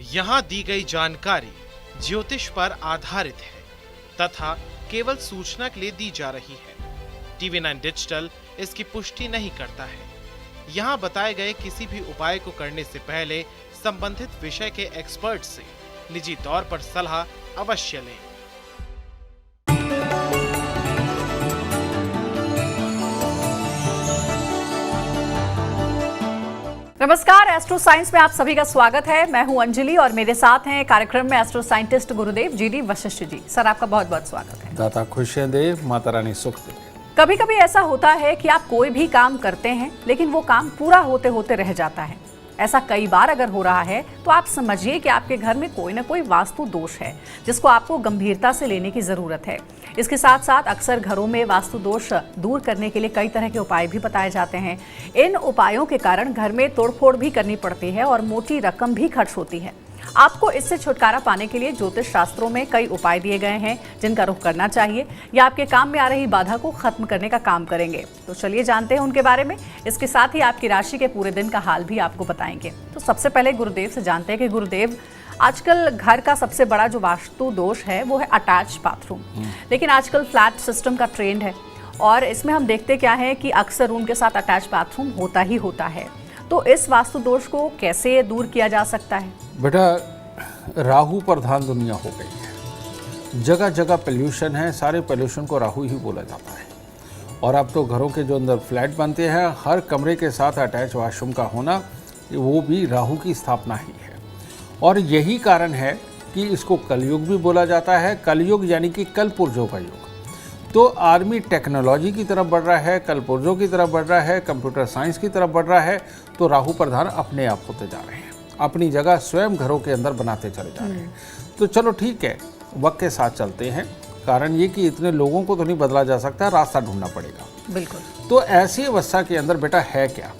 यहाँ दी गई जानकारी ज्योतिष पर आधारित है तथा केवल सूचना के लिए दी जा रही है। TV9 डिजिटल इसकी पुष्टि नहीं करता है। यहाँ बताए गए किसी भी उपाय को करने से पहले संबंधित विषय के एक्सपर्ट से निजी तौर पर सलाह अवश्य लें। नमस्कार, एस्ट्रो साइंस में आप सभी का स्वागत है। मैं हूं अंजलि और मेरे साथ हैं कार्यक्रम में एस्ट्रो साइंटिस्ट गुरुदेव GD वशिष्ठ जी। सर, आपका बहुत बहुत स्वागत है। दाता खुशियां दे, माता रानी सुख दे। कभी कभी ऐसा होता है कि आप कोई भी काम करते हैं लेकिन वो काम पूरा होते होते रह जाता है। ऐसा कई बार अगर हो रहा है तो आप समझिए कि आपके घर में कोई ना कोई वास्तु दोष है जिसको आपको गंभीरता से लेने की जरूरत है। इसके साथ साथ अक्सर घरों में वास्तु दोष दूर करने के लिए कई तरह के उपाय भी बताए जाते हैं। इन उपायों के कारण घर में तोड़फोड़ भी करनी पड़ती है और मोटी रकम भी खर्च होती है। आपको इससे छुटकारा पाने के लिए ज्योतिष शास्त्रों में कई उपाय दिए गए हैं जिनका रुख करना चाहिए या आपके काम में आ रही बाधा को खत्म करने का काम करेंगे। तो चलिए जानते हैं उनके बारे में। इसके साथ ही आपकी राशि के पूरे दिन का हाल भी आपको बताएंगे। तो सबसे पहले गुरुदेव से जानते हैं कि गुरुदेव, आजकल घर का सबसे बड़ा जो वास्तु दोष है वो है अटैच बाथरूम। लेकिन आजकल फ्लैट सिस्टम का ट्रेंड है और इसमें हम देखते क्या है कि अक्सर रूम के साथ अटैच बाथरूम होता ही होता है। तो इस वास्तु दोष को कैसे दूर किया जा सकता है? बेटा, राहु प्रधान दुनिया हो गई है। जगह जगह पोल्यूशन है, सारे पोल्यूशन को राहु ही बोला जाता है। और अब तो घरों के जो अंदर फ्लैट बनते हैं, हर कमरे के साथ अटैच वॉशरूम का होना, वो भी राहु की स्थापना ही है। और यही कारण है कि इसको कलयुग भी बोला जाता है। कलयुग यानी कि कल पुर्जों का युग। तो आदमी टेक्नोलॉजी की तरफ बढ़ रहा है, कल पुर्जों की तरफ बढ़ रहा है, कंप्यूटर साइंस की तरफ बढ़ रहा है। तो राहु प्रधान अपने आप होते जा रहे हैं, अपनी जगह स्वयं घरों के अंदर बनाते चले जा रहे हैं। तो चलो ठीक है, वक्त के साथ चलते हैं। कारण ये कि इतने लोगों को तो नहीं बदला जा सकता, रास्ता ढूंढना पड़ेगा। बिल्कुल। तो ऐसी अवस्था के अंदर बेटा है क्या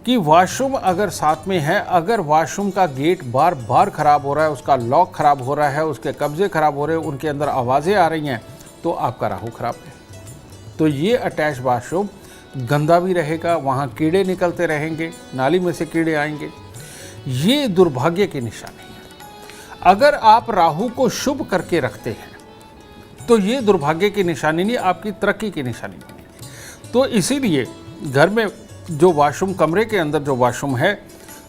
कि वॉशरूम अगर साथ में है, अगर वॉशरूम का गेट बार बार खराब हो रहा है, उसका लॉक खराब हो रहा है, उसके कब्जे खराब हो रहे हैं, उनके अंदर आवाज़ें आ रही हैं, तो आपका राहु खराब है। तो ये अटैच वॉशरूम गंदा भी रहेगा, वहाँ कीड़े निकलते रहेंगे, नाली में से कीड़े आएंगे। ये दुर्भाग्य की निशानी है। अगर आप राहु को शुभ करके रखते हैं तो ये दुर्भाग्य की निशानी नहीं, आपकी तरक्की की निशानी बनेगी। तो इसीलिए घर में जो वॉशरूम, कमरे के अंदर जो वॉशरूम है,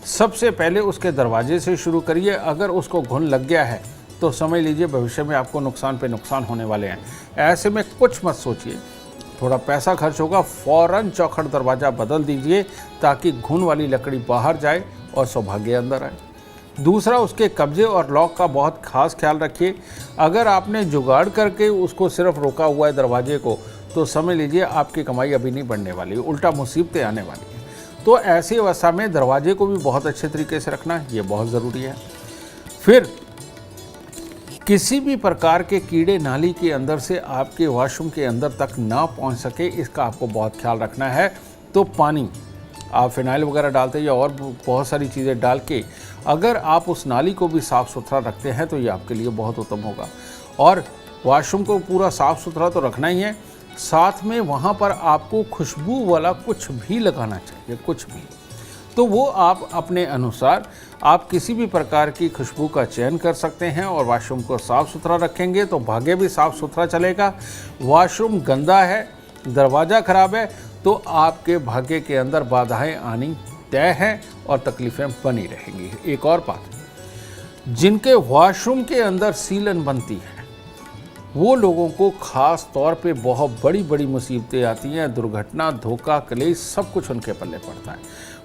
सबसे पहले उसके दरवाजे से शुरू करिए। अगर उसको घुन लग गया है तो समझ लीजिए भविष्य में आपको नुकसान पे नुकसान होने वाले हैं। ऐसे में कुछ मत सोचिए, थोड़ा पैसा खर्च होगा, फौरन चौखट दरवाज़ा बदल दीजिए ताकि घुन वाली लकड़ी बाहर जाए और सौभाग्य अंदर आए। दूसरा, उसके कब्जे और लॉक का बहुत खास ख्याल रखिए। अगर आपने जुगाड़ करके उसको सिर्फ रोका हुआ है दरवाजे को, तो समझ लीजिए आपकी कमाई अभी नहीं बढ़ने वाली, उल्टा मुसीबतें आने वाली हैं। तो ऐसी अवस्था में दरवाजे को भी बहुत अच्छे तरीके से रखना, ये बहुत ज़रूरी है। फिर किसी भी प्रकार के कीड़े नाली के अंदर से आपके वॉशरूम के अंदर तक ना पहुंच सके, इसका आपको बहुत ख्याल रखना है। तो पानी, आप फिनाइल वगैरह डालते हैं या और बहुत सारी चीज़ें डाल के अगर आप उस नाली को भी साफ़ सुथरा रखते हैं तो ये आपके लिए बहुत उत्तम होगा। और वॉशरूम को पूरा साफ़ सुथरा तो रखना ही है, साथ में वहाँ पर आपको खुशबू वाला कुछ भी लगाना चाहिए, कुछ भी। तो वो आप अपने अनुसार आप किसी भी प्रकार की खुशबू का चयन कर सकते हैं और वॉशरूम को साफ़ सुथरा रखेंगे तो भाग्य भी साफ़ सुथरा चलेगा। वॉशरूम गंदा है, दरवाज़ा खराब है, तो आपके भाग्य के अंदर बाधाएं आनी तय हैं और तकलीफ़ें बनी रहेंगी। एक और बात, जिनके वॉशरूम के अंदर सीलन बनती है वो लोगों को खास तौर पे बहुत बड़ी बड़ी मुसीबतें आती हैं। दुर्घटना, धोखा, कलेश सब कुछ उनके पल्ले पड़ता है।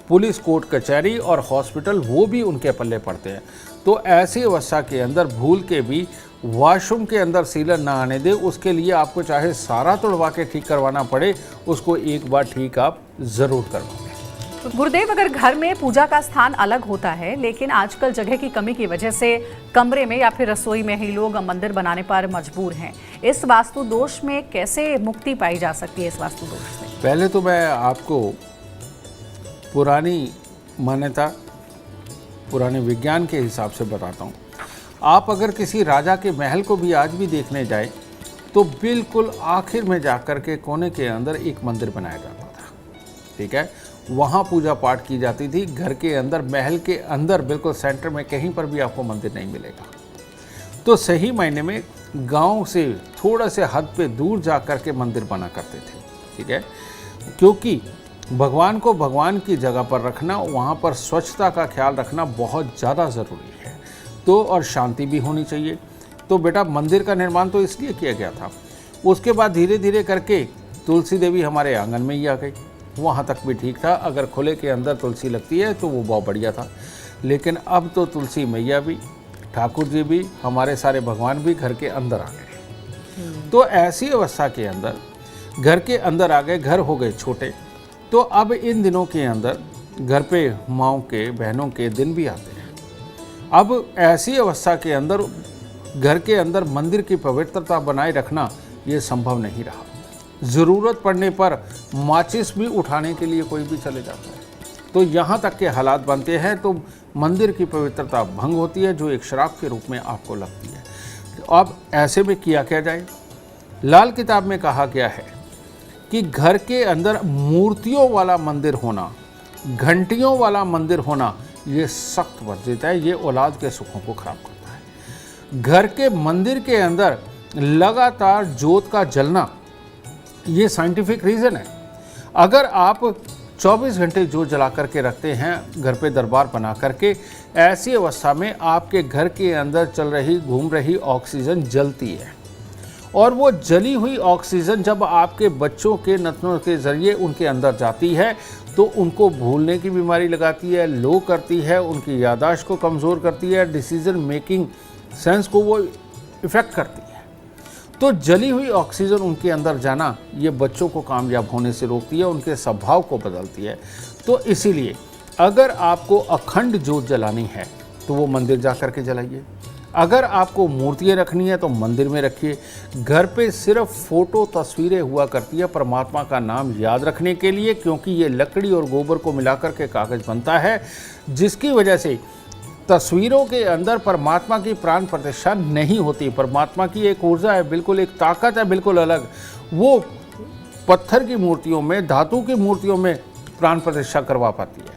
पुलिस, कोर्ट कचहरी और हॉस्पिटल वो भी उनके पल्ले पड़ते हैं। तो ऐसी अवस्था के अंदर भूल के भी वॉशरूम के अंदर सीलन ना आने दे। उसके लिए आपको चाहे सारा तोड़वा के ठीक करवाना पड़े, उसको एक बार ठीक आप ज़रूर करवाएं। गुरुदेव, अगर घर में पूजा का स्थान अलग होता है लेकिन आजकल जगह की कमी की वजह से कमरे में या फिर रसोई में ही लोग मंदिर बनाने पर मजबूर हैं, इस वास्तु दोष में कैसे मुक्ति पाई जा सकती है? इस वास्तु दोष से पहले तो मैं आपको पुरानी मान्यता, पुराने विज्ञान के हिसाब से बताता हूँ। आप अगर किसी राजा के महल को भी आज भी देखने जाए तो बिल्कुल आखिर में जाकर के कोने के अंदर एक मंदिर बनाया जाता था, ठीक है। वहाँ पूजा पाठ की जाती थी। घर के अंदर, महल के अंदर बिल्कुल सेंटर में कहीं पर भी आपको मंदिर नहीं मिलेगा। तो सही मायने में गांव से थोड़ा से हद पे दूर जा कर के मंदिर बना करते थे, ठीक है, क्योंकि भगवान को भगवान की जगह पर रखना, वहाँ पर स्वच्छता का ख्याल रखना बहुत ज़्यादा ज़रूरी है। तो और शांति भी होनी चाहिए। तो बेटा मंदिर का निर्माण तो इसलिए किया गया था। उसके बाद धीरे धीरे करके तुलसी देवी हमारे आंगन में ही आ गई। वहाँ तक भी ठीक था, अगर खुले के अंदर तुलसी लगती है तो वो बहुत बढ़िया था। लेकिन अब तो तुलसी मैया भी, ठाकुर जी भी, हमारे सारे भगवान भी घर के अंदर आ गए। तो ऐसी अवस्था के अंदर घर के अंदर आ गए, घर हो गए छोटे। तो अब इन दिनों के अंदर घर पे माँओं के, बहनों के दिन भी आते हैं। अब ऐसी अवस्था के अंदर घर के अंदर मंदिर की पवित्रता बनाए रखना ये संभव नहीं रहा। ज़रूरत पड़ने पर माचिस भी उठाने के लिए कोई भी चले जाता है। तो यहाँ तक के हालात बनते हैं, तो मंदिर की पवित्रता भंग होती है, जो एक श्राप के रूप में आपको लगती है। तो अब ऐसे में किया क्या जाए? लाल किताब में कहा गया है कि घर के अंदर मूर्तियों वाला मंदिर होना, घंटियों वाला मंदिर होना, ये सख्त वर्जित है। ये औलाद के सुखों को खराब करता है। घर के मंदिर के अंदर लगातार जोत का जलना, ये साइंटिफिक रीज़न है। अगर आप 24 घंटे जोत जला करके रखते हैं घर पे दरबार बना करके, ऐसी अवस्था में आपके घर के अंदर चल रही, घूम रही ऑक्सीजन जलती है। और वो जली हुई ऑक्सीजन जब आपके बच्चों के नथनों के ज़रिए उनके अंदर जाती है तो उनको भूलने की बीमारी लगाती है, लो करती है, उनकी याददाश्त को कमज़ोर करती है, डिसीजन मेकिंग सेंस को वो इफ़ेक्ट करती है। तो जली हुई ऑक्सीजन उनके अंदर जाना, ये बच्चों को कामयाब होने से रोकती है, उनके स्वभाव को बदलती है। तो इसीलिए अगर आपको अखंड जोत जलानी है तो वो मंदिर जा कर के जलाइए। अगर आपको मूर्तियाँ रखनी है तो मंदिर में रखिए। घर पे सिर्फ फ़ोटो, तस्वीरें हुआ करती है परमात्मा का नाम याद रखने के लिए, क्योंकि ये लकड़ी और गोबर को मिलाकर के कागज़ बनता है, जिसकी वजह से तस्वीरों के अंदर परमात्मा की प्राण प्रतिष्ठा नहीं होती। परमात्मा की एक ऊर्जा है, बिल्कुल एक ताकत है, बिल्कुल अलग। वो पत्थर की मूर्तियों में, धातु की मूर्तियों में प्राण प्रतिष्ठा करवा पाती है,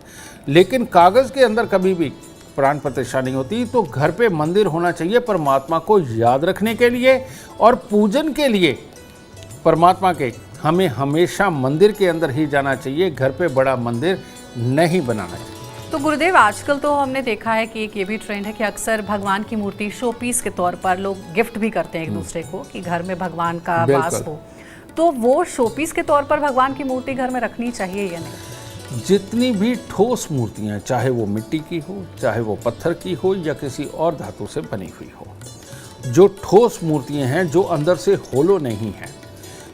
लेकिन कागज़ के अंदर कभी भी प्राण प्रतिष्ठा नहीं होती। तो घर पे मंदिर होना चाहिए परमात्मा को याद रखने के लिए और पूजन के लिए। परमात्मा के हमें हमेशा मंदिर के अंदर ही जाना चाहिए, घर पे बड़ा मंदिर नहीं बनाना चाहिए। तो गुरुदेव, आजकल तो हमने देखा है कि एक ये भी ट्रेंड है कि अक्सर भगवान की मूर्ति शो पीस के तौर पर लोग गिफ्ट भी करते हैं एक दूसरे को, कि घर में भगवान का वास हो। तो वो शो पीस के तौर पर भगवान की मूर्ति घर में रखनी चाहिए या नहीं? जितनी भी ठोस मूर्तियाँ, चाहे वो मिट्टी की हो, चाहे वो पत्थर की हो या किसी और धातु से बनी हुई हो, जो ठोस मूर्तियाँ हैं, जो अंदर से होलो नहीं है,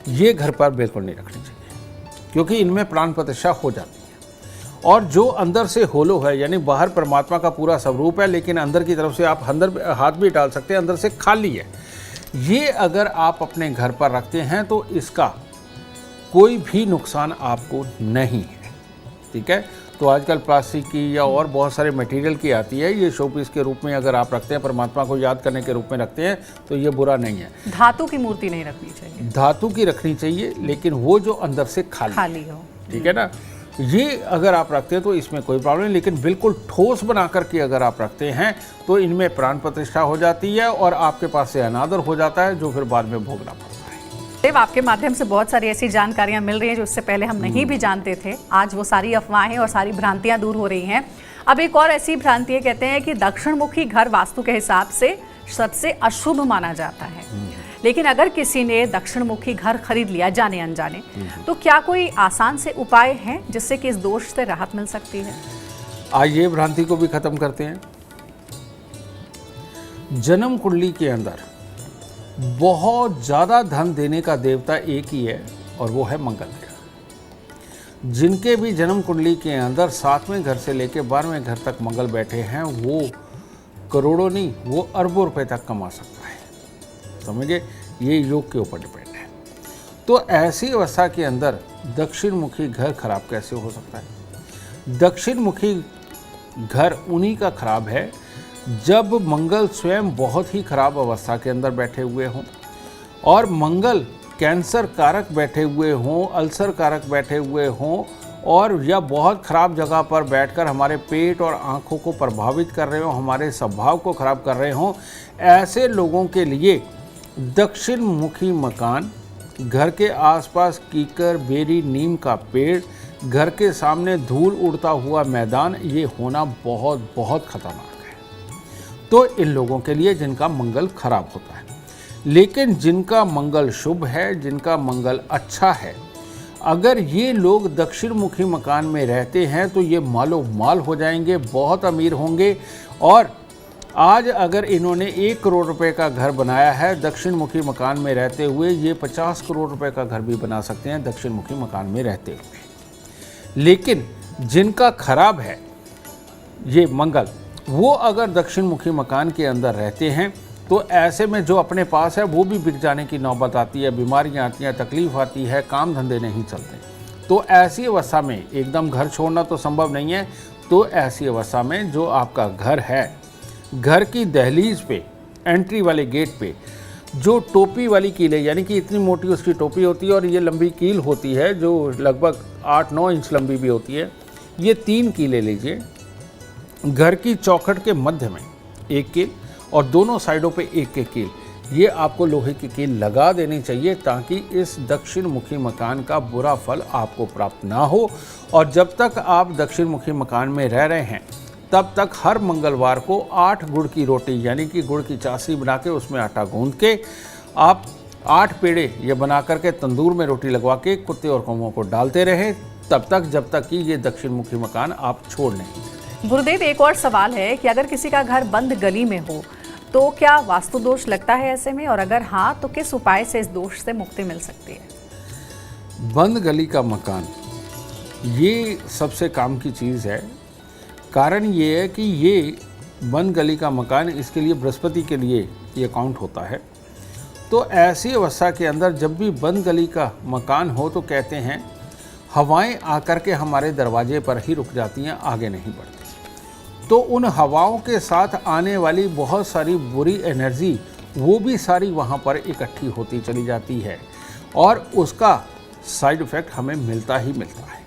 ये घर पर बिल्कुल नहीं रखनी चाहिए, क्योंकि इनमें प्राण प्रतिष्ठा हो जाती है। और जो अंदर से होलो है, यानी बाहर परमात्मा का पूरा स्वरूप है, लेकिन अंदर की तरफ से आप अंदर हाथ भी डाल सकते हैं, अंदर से खाली है, ये अगर आप अपने घर पर रखते हैं तो इसका कोई भी नुकसान आपको नहीं है, ठीक है। तो आजकल प्लास्टिक की या और बहुत सारे मटेरियल की आती है, ये शोपीस के रूप में अगर आप रखते हैं, परमात्मा को याद करने के रूप में रखते हैं, तो ये बुरा नहीं है। धातु की मूर्ति नहीं रखनी चाहिए? धातु की रखनी चाहिए, लेकिन वो जो अंदर से खाली हो, ठीक है ना। ये अगर आप रखते हैं तो इसमें कोई प्रॉब्लम नहीं, लेकिन बिल्कुल ठोस बना करके अगर आप रखते हैं तो इनमें प्राण प्रतिष्ठा हो जाती है और आपके पास से अनादर हो जाता है, जो फिर बाद में भोगना पड़ता है। देव, आपके माध्यम से बहुत सारी ऐसी जानकारियां मिल रही हैं जो इससे पहले हम नहीं भी जानते थे। आज वो सारी अफवाहें और सारी भ्रांतियां दूर हो रही हैं। अब एक और ऐसी भ्रांति है, कहते हैं कि दक्षिण मुखी घर वास्तु के हिसाब से सबसे अशुभ माना जाता है। लेकिन अगर किसी ने दक्षिण मुखी घर खरीद लिया जाने अनजाने, तो क्या कोई आसान से उपाय हैं जिससे कि इस दोष से राहत मिल सकती है? आइए भ्रांति को भी खत्म करते हैं। जन्म कुंडली के अंदर बहुत ज़्यादा धन देने का देवता एक ही है, और वो है मंगल ग्रह। जिनके भी जन्म कुंडली के अंदर 7वें घर से लेकर 12वें घर तक मंगल बैठे हैं, वो करोड़ों नहीं, वो अरबों रुपए तक कमा सकता है। समझिए, ये योग के ऊपर डिपेंड है। तो ऐसी अवस्था के अंदर दक्षिण मुखी घर खराब कैसे हो सकता है? दक्षिण मुखी घर उन्हीं का खराब है जब मंगल स्वयं बहुत ही खराब अवस्था के अंदर बैठे हुए हों, और मंगल कैंसर कारक बैठे हुए हों, अल्सर कारक बैठे हुए हों, और या बहुत ख़राब जगह पर बैठकर हमारे पेट और आँखों को प्रभावित कर रहे हो, हमारे स्वभाव को ख़राब कर रहे हो, ऐसे लोगों के लिए दक्षिण मुखी मकान, घर के आसपास कीकर, बेरी, नीम का पेड़, घर के सामने धूल उड़ता हुआ मैदान, ये होना बहुत बहुत खतरनाक है। तो इन लोगों के लिए जिनका मंगल खराब होता है, लेकिन जिनका मंगल शुभ है, जिनका मंगल अच्छा है, अगर ये लोग दक्षिण मुखी मकान में रहते हैं तो ये मालो माल हो जाएंगे, बहुत अमीर होंगे। और आज अगर इन्होंने 1 करोड़ रुपए का घर बनाया है दक्षिण मुखी मकान में रहते हुए, ये 50 करोड़ रुपए का घर भी बना सकते हैं दक्षिण मुखी मकान में रहते हुए। लेकिन जिनका खराब है ये मंगल, वो अगर दक्षिण मुखी मकान के अंदर रहते हैं तो ऐसे में जो अपने पास है वो भी बिक जाने की नौबत आती है, बीमारियां आती हैं, तकलीफ आती है, काम धंधे नहीं चलते। तो ऐसी अवस्था में एकदम घर छोड़ना तो संभव नहीं है। तो ऐसी अवस्था में जो आपका घर है, घर की दहलीज पे, एंट्री वाले गेट पे जो टोपी वाली कील है, यानी कि इतनी मोटी उसकी टोपी होती है और ये लंबी कील होती है जो लगभग 8-9 इंच लंबी भी होती है, ये 3 कीलें लीजिए। घर की चौखट के मध्य में 1 कील और दोनों साइडों पे 1 कील, ये आपको लोहे की कील लगा देनी चाहिए ताकि इस दक्षिण मुखी मकान का बुरा फल आपको प्राप्त ना हो। और जब तक आप दक्षिण मुखी मकान में रह रहे हैं तब तक हर मंगलवार को 8 गुड़ की रोटी, यानी कि गुड़ की चाशनी बना के उसमें आटा गूंद के आप 8 पेड़े ये बना करके तंदूर में रोटी लगवा के कुत्ते और कौवों को डालते रहें, तब तक जब तक कि ये दक्षिण मुखी मकान आप छोड़ नहीं देते। गुरुदेव, एक और सवाल है कि अगर किसी का घर बंद गली में हो तो क्या वास्तु दोष लगता है ऐसे में, और अगर हाँ तो किस उपाय से इस दोष से मुक्ति मिल सकती है? बंद गली का मकान ये सबसे काम की चीज़ है। कारण ये है कि ये बंद गली का मकान, इसके लिए बृहस्पति के लिए ये काउंट होता है। तो ऐसी अवस्था के अंदर जब भी बंद गली का मकान हो तो कहते हैं हवाएं आकर के हमारे दरवाजे पर ही रुक जाती हैं, आगे नहीं बढ़ती। तो उन हवाओं के साथ आने वाली बहुत सारी बुरी एनर्जी वो भी सारी वहाँ पर इकट्ठी होती चली जाती है और उसका साइड इफ़ेक्ट हमें मिलता ही मिलता है।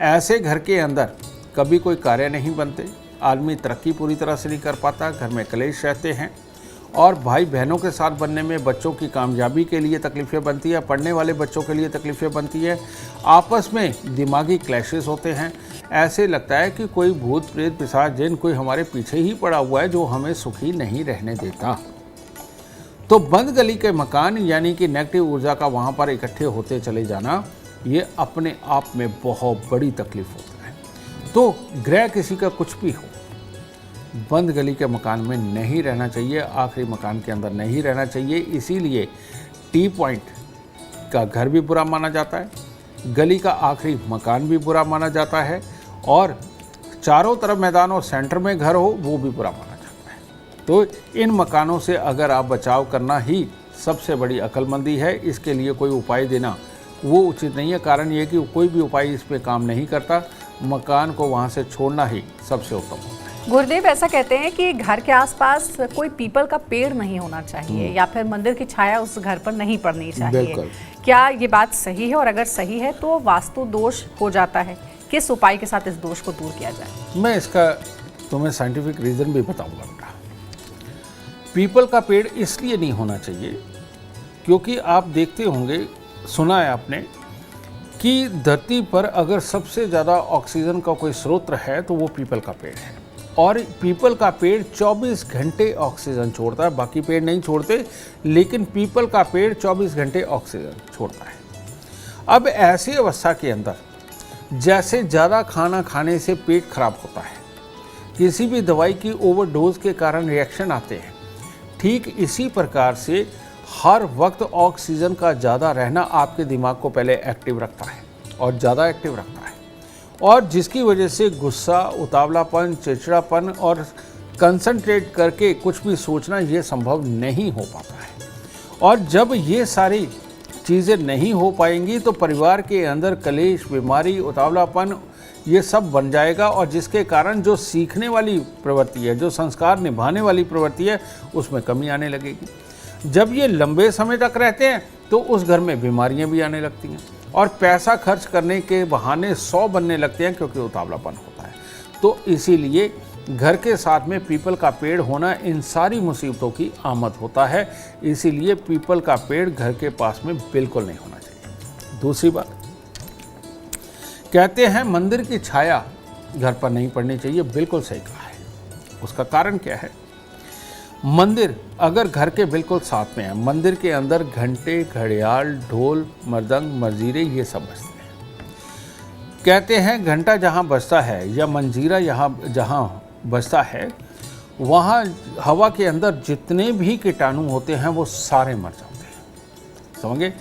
ऐसे घर के अंदर कभी कोई कार्य नहीं बनते, आदमी तरक्की पूरी तरह से नहीं कर पाता, घर में कलेश रहते हैं और भाई बहनों के साथ बनने में बच्चों की कामयाबी के लिए तकलीफ़ें बनती है, पढ़ने वाले बच्चों के लिए तकलीफ़ें बनती है, आपस में दिमागी क्लैशेस होते हैं। ऐसे लगता है कि कोई भूत प्रेत पिशाच जिन कोई हमारे पीछे ही पड़ा हुआ है जो हमें सुखी नहीं रहने देता। तो बंद गली के मकान यानी कि नेगेटिव ऊर्जा का वहाँ पर इकट्ठे होते चले जाना, ये अपने आप में बहुत बड़ी तकलीफ होता है। तो ग्रह किसी का कुछ भी हो, बंद गली के मकान में नहीं रहना चाहिए, आखिरी मकान के अंदर नहीं रहना चाहिए। इसीलिए टी पॉइंट का घर भी बुरा माना जाता है, गली का आखिरी मकान भी बुरा माना जाता है और चारों तरफ मैदान और सेंटर में घर हो वो भी बुरा माना जाता है। तो इन मकानों से अगर आप बचाव करना ही सबसे बड़ी अक्लमंदी है, इसके लिए कोई उपाय देना वो उचित नहीं है। कारण ये कि कोई भी उपाय इस पे काम नहीं करता, मकान को वहाँ से छोड़ना ही सबसे उत्तम होता है। गुरुदेव, ऐसा कहते हैं कि घर के आसपास कोई पीपल का पेड़ नहीं होना चाहिए या फिर मंदिर की छाया उस घर पर नहीं पड़नी चाहिए। क्या ये बात सही है, और अगर सही है तो वास्तु दोष हो जाता है? किस उपाय के साथ इस दोष को दूर किया जाए? मैं इसका तुम्हें साइंटिफिक रीज़न भी बताऊंगा बेटा। पीपल का पेड़ इसलिए नहीं होना चाहिए क्योंकि आप देखते होंगे, सुना है आपने कि धरती पर अगर सबसे ज़्यादा ऑक्सीजन का कोई स्रोत है तो वो पीपल का पेड़ है। और पीपल का पेड़ 24 घंटे ऑक्सीजन छोड़ता है, बाकी पेड़ नहीं छोड़ते, लेकिन पीपल का पेड़ 24 घंटे ऑक्सीजन छोड़ता है। अब ऐसी अवस्था के अंदर जैसे ज़्यादा खाना खाने से पेट खराब होता है, किसी भी दवाई की ओवरडोज के कारण रिएक्शन आते हैं, ठीक इसी प्रकार से हर वक्त ऑक्सीजन का ज़्यादा रहना आपके दिमाग को पहले एक्टिव रखता है और ज़्यादा एक्टिव रखता है, और जिसकी वजह से गुस्सा, उतावलापन, चिड़चिड़ापन और कंसंट्रेट करके कुछ भी सोचना ये संभव नहीं हो पाता है। और जब ये सारी चीज़ें नहीं हो पाएंगी तो परिवार के अंदर कलेश, बीमारी, उतावलापन ये सब बन जाएगा, और जिसके कारण जो सीखने वाली प्रवृत्ति है, जो संस्कार निभाने वाली प्रवृत्ति है, उसमें कमी आने लगेगी। जब ये लंबे समय तक रहते हैं तो उस घर में बीमारियां भी आने लगती हैं, और पैसा खर्च करने के बहाने 100 बनने लगते हैं क्योंकि उतावलापन होता है। तो इसीलिए घर के साथ में पीपल का पेड़ होना इन सारी मुसीबतों की आमद होता है। इसीलिए पीपल का पेड़ घर के पास में बिल्कुल नहीं होना चाहिए। दूसरी बात, कहते हैं मंदिर की छाया घर पर नहीं पड़नी चाहिए। बिल्कुल सही कहा है। उसका कारण क्या है? मंदिर अगर घर के बिल्कुल साथ में है, मंदिर के अंदर घंटे, घड़ियाल, ढोल, मृदंग, मंजीरे ये सब बजते हैं। कहते हैं घंटा जहाँ बजता है या मंजीरा जहाँ बजता है, वहाँ हवा के अंदर जितने भी कीटाणु होते हैं वो सारे मर जाते हैं। समझे?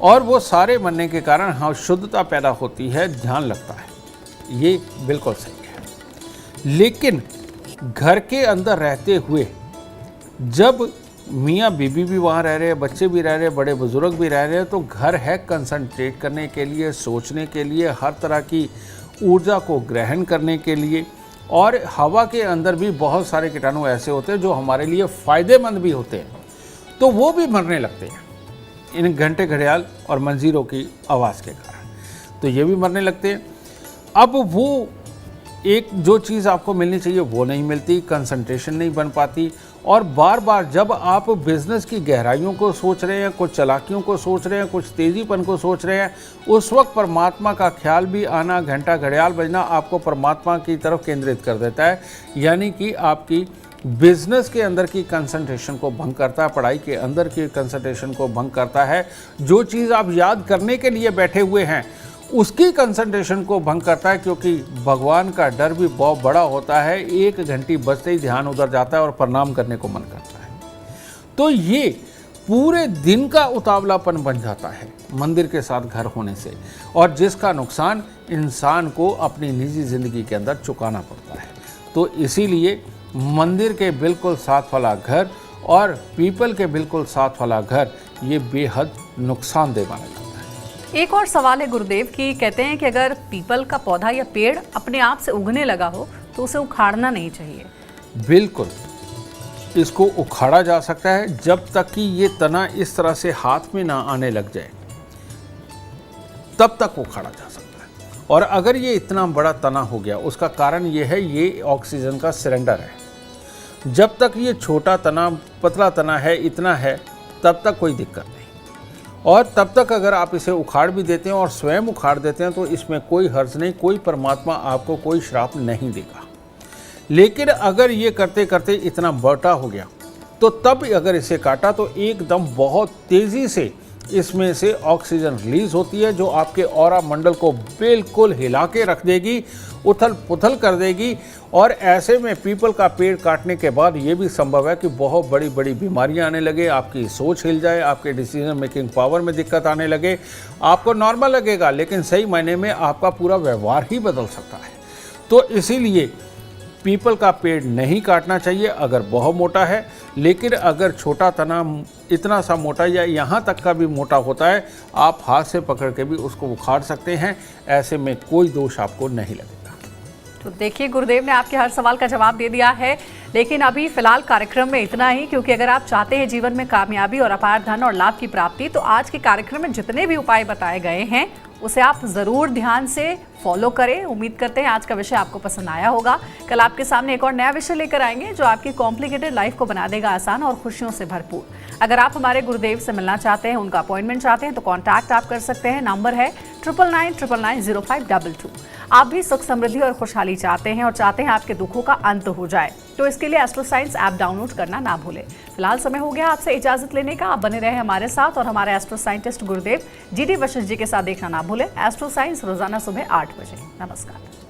और वो सारे मरने के कारण हाँ शुद्धता पैदा होती है, ध्यान लगता है। ये बिल्कुल सही है। लेकिन घर के अंदर रहते हुए जब मियाँ बीबी भी वहाँ रह रहे हैं, बच्चे भी रह रहे हैं, बड़े बुजुर्ग भी रह रहे हैं, तो घर है कंसंट्रेट करने के लिए, सोचने के लिए, हर तरह की ऊर्जा को ग्रहण करने के लिए। और हवा के अंदर भी बहुत सारे कीटाणु ऐसे होते हैं जो हमारे लिए फ़ायदेमंद भी होते हैं, तो वो भी मरने लगते हैं इन घंटे, घड़ियाल और मंजीरों की आवाज़ के कारण। तो ये भी मरने लगते हैं। अब वो एक जो चीज़ आपको मिलनी चाहिए वो नहीं मिलती, कंसंट्रेशन नहीं बन पाती। और बार बार जब आप बिज़नेस की गहराइयों को सोच रहे हैं, कुछ चालाकियों को सोच रहे हैं, कुछ तेज़ीपन को सोच रहे हैं, उस वक्त परमात्मा का ख्याल भी आना, घंटा घड़ियाल बजना आपको परमात्मा की तरफ केंद्रित कर देता है। यानी कि आपकी बिजनेस के अंदर की कंसंट्रेशन को भंग करता है, पढ़ाई के अंदर की कंसंट्रेशन को भंग करता है। जो चीज़ आप याद करने के लिए बैठे हुए हैं उसकी कंसंट्रेशन को भंग करता है, क्योंकि भगवान का डर भी बहुत बड़ा होता है। एक घंटी बजते ही ध्यान उधर जाता है और प्रणाम करने को मन करता है। तो ये पूरे दिन का उतावलापन बन जाता है मंदिर के साथ घर होने से, और जिसका नुकसान इंसान को अपनी निजी ज़िंदगी के अंदर चुकाना पड़ता है। तो इसीलिए मंदिर के बिल्कुल साथ वाला घर और पीपल के बिल्कुल साथ वाला घर ये बेहद नुकसानदेह माना जाता है। एक और सवाल है गुरुदेव की, कहते हैं कि अगर पीपल का पौधा या पेड़ अपने आप से उगने लगा हो तो उसे उखाड़ना नहीं चाहिए। बिल्कुल, इसको उखाड़ा जा सकता है जब तक कि ये तना इस तरह से हाथ में ना आने लग जाए, तब तक उखाड़ा जा सकता है। और अगर ये इतना बड़ा तना हो गया, उसका कारण ये है ये ऑक्सीजन का सिलेंडर है। जब तक ये छोटा तना, पतला तना है, इतना है, तब तक कोई दिक्कत नहीं। और तब तक अगर आप इसे उखाड़ भी देते हैं और स्वयं उखाड़ देते हैं तो इसमें कोई हर्ज नहीं, कोई परमात्मा आपको कोई श्राप नहीं देगा। लेकिन अगर ये करते करते इतना बड़ा हो गया तो तब अगर इसे काटा तो एकदम बहुत तेज़ी से इसमें से ऑक्सीजन रिलीज होती है, जो आपके ऑरा मंडल को बिल्कुल हिला के रख देगी, उथल पुथल कर देगी। और ऐसे में पीपल का पेड़ काटने के बाद ये भी संभव है कि बहुत बड़ी बड़ी बीमारियां आने लगे, आपकी सोच हिल जाए, आपके डिसीजन मेकिंग पावर में दिक्कत आने लगे। आपको नॉर्मल लगेगा लेकिन सही मायने में आपका पूरा व्यवहार ही बदल सकता है। तो इसीलिए पीपल का पेड़ नहीं काटना चाहिए अगर बहुत मोटा है। लेकिन अगर छोटा तना इतना सा मोटा या यहाँ तक का भी मोटा होता है, आप हाथ से पकड़ के भी उसको उखाड़ सकते हैं। ऐसे में कोई दोष आपको नहीं लगेगा। तो देखिए, गुरुदेव ने आपके हर सवाल का जवाब दे दिया है। लेकिन अभी फिलहाल कार्यक्रम में इतना ही, क्योंकि अगर आप चाहते हैं जीवन में कामयाबी और अपार धन और लाभ की प्राप्ति, तो आज के कार्यक्रम में जितने भी उपाय बताए गए हैं उसे आप ज़रूर ध्यान से फॉलो करें। उम्मीद करते हैं आज का विषय आपको पसंद आया होगा। कल आपके सामने एक और नया विषय लेकर आएंगे जो आपकी कॉम्प्लिकेटेड लाइफ को बना देगा आसान और खुशियों से भरपूर। अगर आप हमारे गुरुदेव से मिलना चाहते हैं, उनका अपॉइंटमेंट चाहते हैं, तो कॉन्टैक्ट आप कर सकते हैं। नंबर है 9999990522। आप भी सुख समृद्धि और खुशहाली चाहते हैं और चाहते हैं आपके दुखों का अंत हो जाए, तो इसके लिए एस्ट्रो साइंस ऐप डाउनलोड करना ना भूलें। फिलहाल समय हो गया आपसे इजाजत लेने का। आप बने रहे हमारे साथ और हमारे एस्ट्रो साइंटिस्ट गुरुदेव GD वशिष्ठ जी के साथ देखना ना भूलें एस्ट्रो साइंस रोजाना सुबह 8 बजे। नमस्कार।